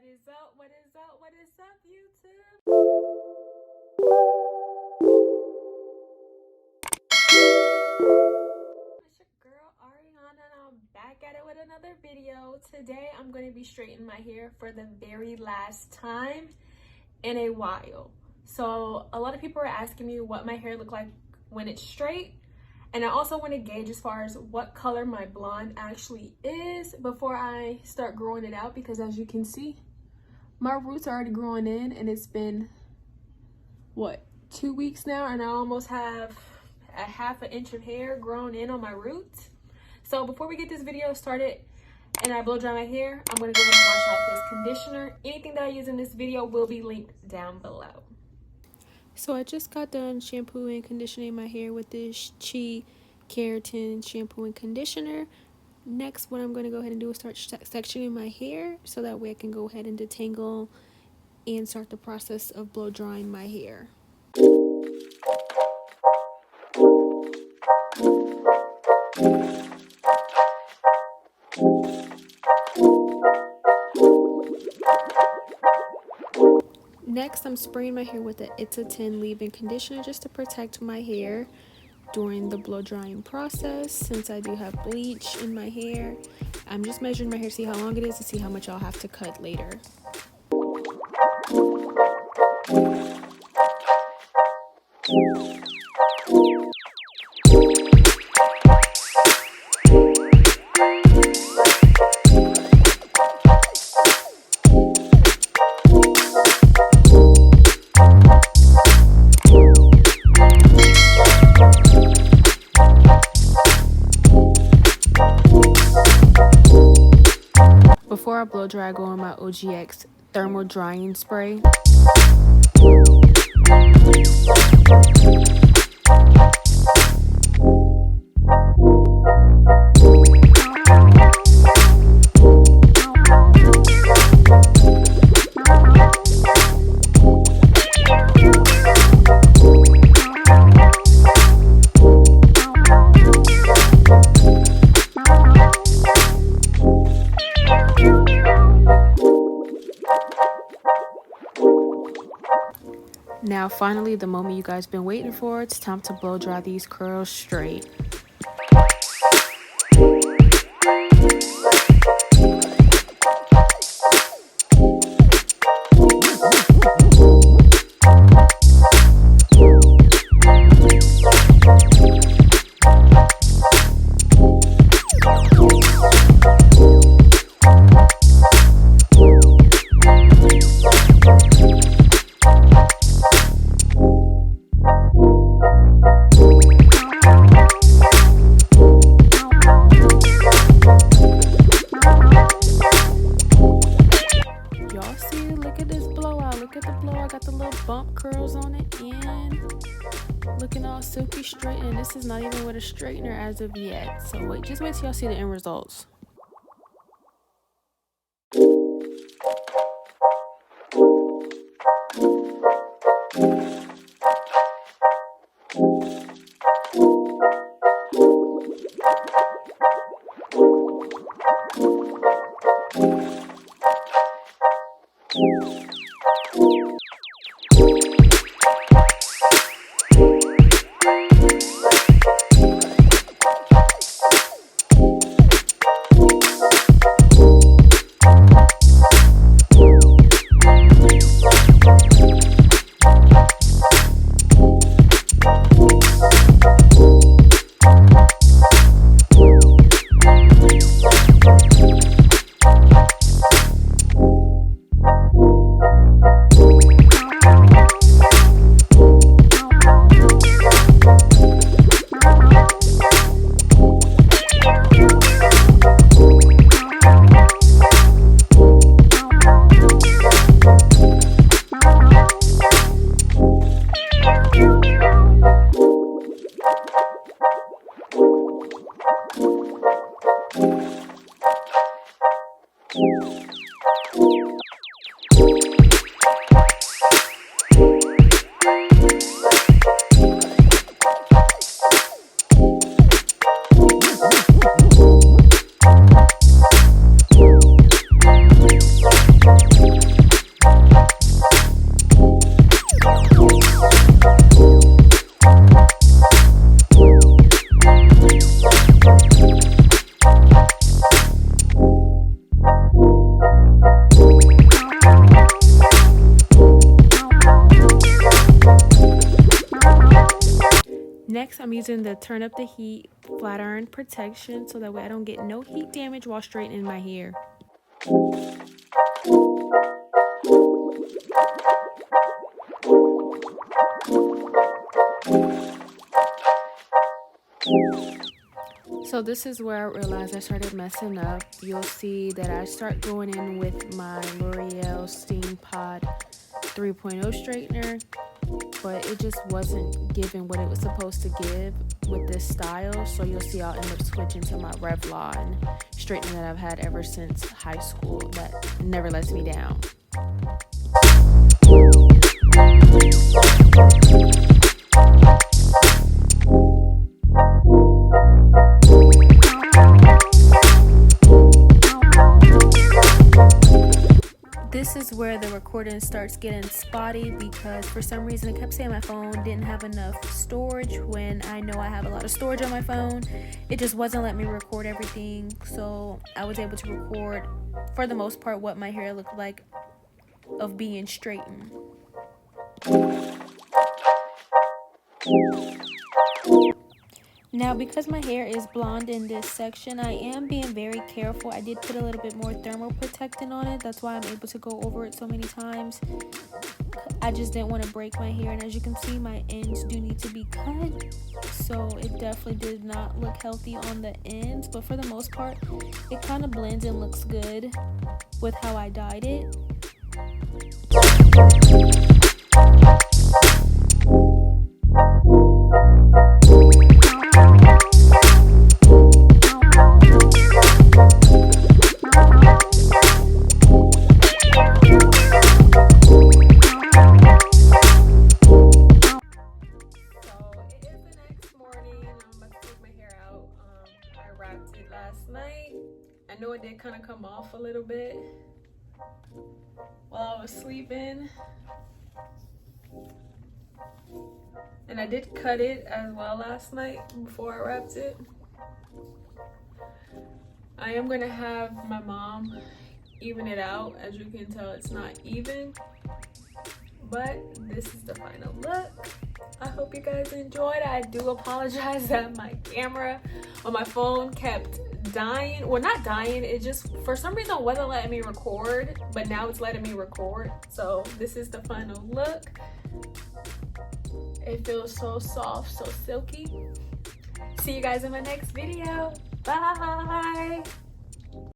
is up? What is up? What is up, YouTube? It's your girl Ariana, and I'm back at it with another video. Today I'm going to be straightening my hair for the very last time in a while. So a lot of people are asking me what my hair look like when it's straight, and I also want to gauge as far as what color my blonde actually is before I start growing it out, because as you can see, my roots are already growing in, and it's been what, 2 weeks now, and I almost have a half an inch of hair grown in on my roots. So before we get this video started and I blow dry my hair, I'm going to go ahead and wash out this conditioner. Anything that I use in this video will be linked down below. So I just got done shampooing and conditioning my hair with this CHI Keratin shampoo and conditioner. Next, what I'm going to go ahead and do is start sectioning my hair so that way I can go ahead and detangle and start the process of blow drying my hair. Next, I'm spraying my hair with the It's a 10 leave-in conditioner just to protect my hair during the blow drying process. Since I do have bleach in my hair, I'm just measuring my hair to see how long it is to see how much I'll have to cut later. Before I blow dry, I go on my OGX thermal drying spray. Now finally, the moment you guys been waiting for, it's time to blow dry these curls straight. Bump curls on it, and looking all silky straight, and this is not even with a straightener as of yet. So just wait till y'all see the end results. I'm using the turn up the heat flat iron protection so that way I don't get no heat damage while straightening my hair. So this is where I realized I started messing up. You'll see that I start going in with my L'Oreal Steam Pod 3.0 straightener, but it just wasn't giving what it was supposed to give with this style. So you'll see I'll end up switching to my Revlon straightener that I've had ever since high school that never lets me down. This is where the recording starts getting spotty because for some reason it kept saying my phone didn't have enough storage when I know I have a lot of storage on my phone. It just wasn't letting me record everything, so I was able to record for the most part what my hair looked like of being straightened. Now, because my hair is blonde in this section, I am being very careful. I did put a little bit more thermal protectant on it. That's why I'm able to go over it so many times. I just didn't want to break my hair, and as you can see, my ends do need to be cut. So it definitely did not look healthy on the ends, but for the most part, it kind of blends and looks good with how I dyed it. Last night, I know it did kind of come off a little bit while I was sleeping, and I did cut it as well last night before I wrapped it. I am gonna have my mom even it out. As you can tell, it's not even, but this is the final look. I hope you guys enjoyed. I do apologize that my camera on my phone kept dying. Well, not dying, it just for some reason wasn't letting me record, but now it's letting me record. So this is the final look. It feels so soft, so silky. See you guys in my next video. Bye.